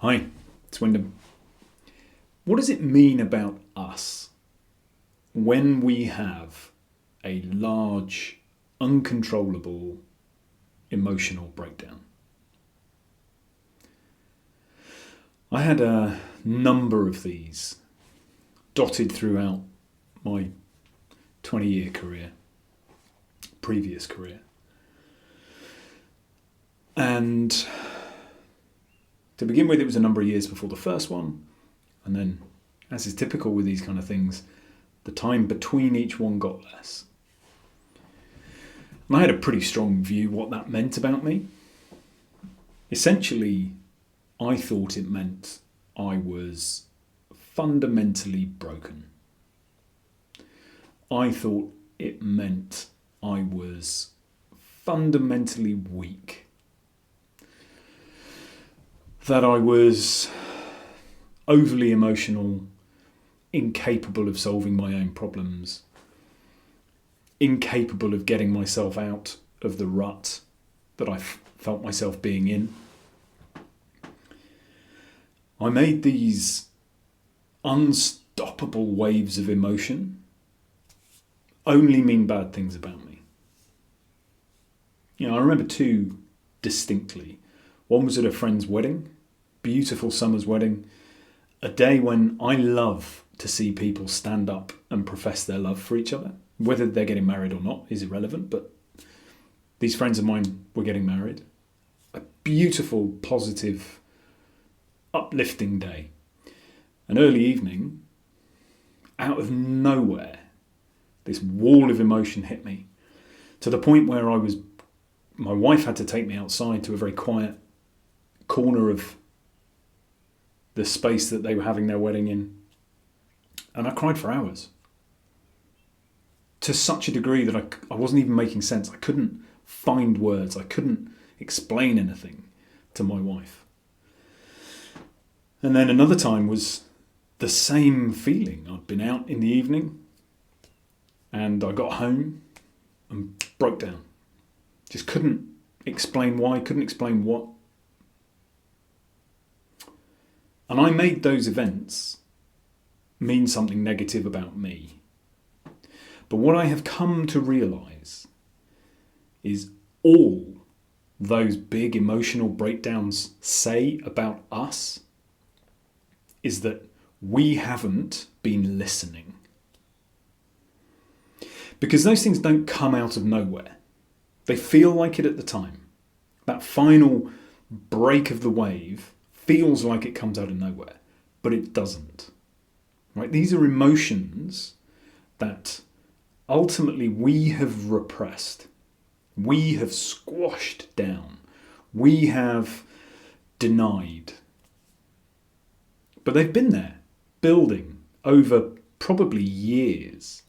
Hi, it's Wyndham. What does it mean about us when we have a large, uncontrollable emotional breakdown? I had a number of these dotted throughout my 20-year career, previous career. And to begin with, it was a number of years before the first one. And then, as is typical with these kind of things, the time between each one got less. And I had a pretty strong view what that meant about me. Essentially, I thought it meant I was fundamentally broken. I thought it meant I was fundamentally weak. That I was overly emotional, incapable of solving my own problems, incapable of getting myself out of the rut that I felt myself being in. I made these unstoppable waves of emotion only mean bad things about me. I remember two distinctly. One was at a friend's wedding, beautiful summer's wedding, a day when I love to see people stand up and profess their love for each other. Whether they're getting married or not is irrelevant, but these friends of mine were getting married. A beautiful, positive, uplifting day. An early evening, out of nowhere, this wall of emotion hit me to the point where my wife had to take me outside to a very quiet corner of the space that they were having their wedding in. And I cried for hours. To such a degree that I wasn't even making sense. I couldn't find words. I couldn't explain anything to my wife. And then another time was the same feeling. I'd been out in the evening and I got home and broke down. Just couldn't explain why, couldn't explain what. And I made those events mean something negative about me. But what I have come to realise is all those big emotional breakdowns say about us is that we haven't been listening. Because those things don't come out of nowhere. They feel like it at the time. That final break of the wave feels like it comes out of nowhere, but it doesn't. Right? These are emotions that ultimately we have repressed. We have squashed down. We have denied. But they've been there, building over probably years.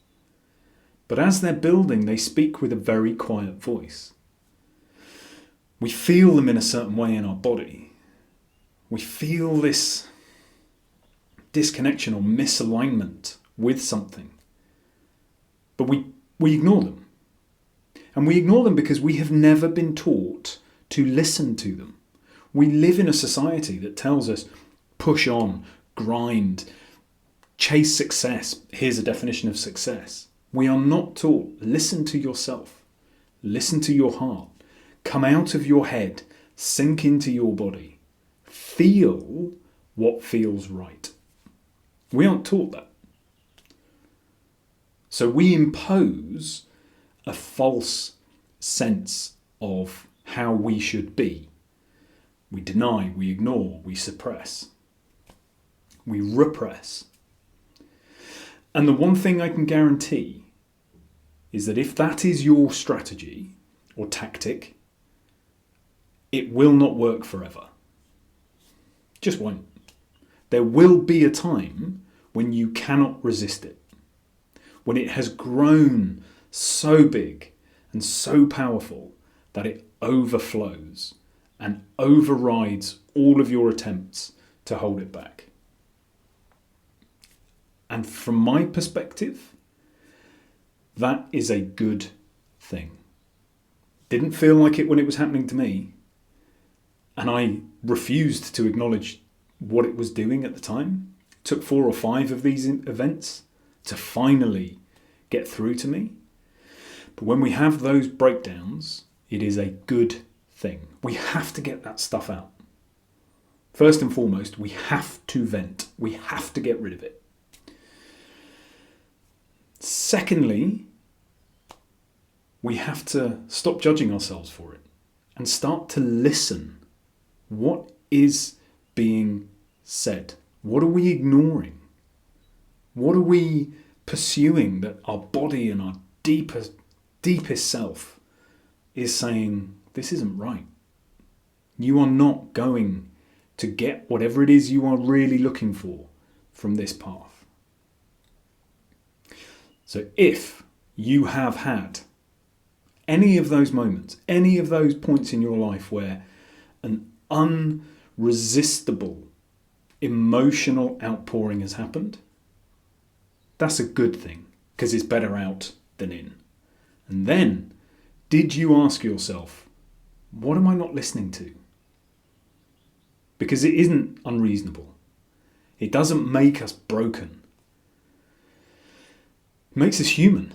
But as they're building, they speak with a very quiet voice. We feel them in a certain way in our body. We feel this disconnection or misalignment with something. But we ignore them. And we ignore them because we have never been taught to listen to them. We live in a society that tells us, push on, grind, chase success. Here's a definition of success. We are not taught, listen to yourself, listen to your heart, come out of your head, sink into your body, feel what feels right. We aren't taught that. So we impose a false sense of how we should be. We deny, we ignore, we suppress, we repress. And the one thing I can guarantee is that if that is your strategy or tactic, it will not work forever. Just won't. There will be a time when you cannot resist it. When it has grown so big and so powerful that it overflows and overrides all of your attempts to hold it back. And from my perspective, that is a good thing. Didn't feel like it when it was happening to me. And I refused to acknowledge what it was doing at the time. It took 4 or 5 of these events to finally get through to me. But when we have those breakdowns, it is a good thing. We have to get that stuff out. First and foremost, we have to vent. We have to get rid of it. Secondly, we have to stop judging ourselves for it and start to listen. What is being said? What are we ignoring? What are we pursuing that our body and our deepest self is saying, this isn't right. You are not going to get whatever it is you are really looking for from this path. So if you have had any of those moments, any of those points in your life where an unresistible emotional outpouring has happened, that's a good thing, because it's better out than in. And then, did you ask yourself, what am I not listening to? Because it isn't unreasonable. It doesn't make us broken. It makes us human.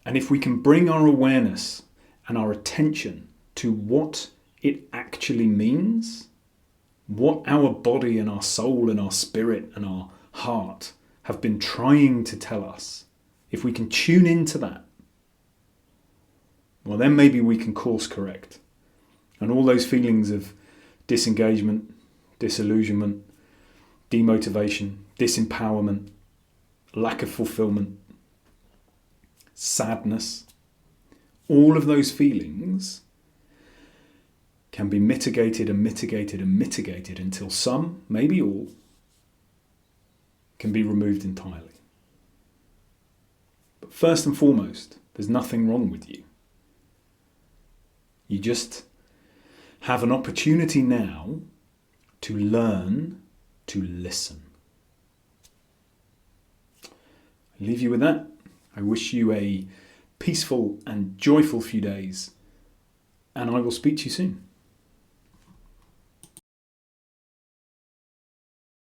And if we can bring our awareness and our attention to what it actually means, what our body and our soul and our spirit and our heart have been trying to tell us, if we can tune into that, well, then maybe we can course correct. And all those feelings of disengagement, disillusionment, demotivation, disempowerment, lack of fulfillment, sadness, all of those feelings can be mitigated and mitigated and mitigated until some, maybe all, can be removed entirely. But first and foremost, there's nothing wrong with you. You just have an opportunity now to learn to listen. I leave you with that. I wish you a peaceful and joyful few days, and I will speak to you soon.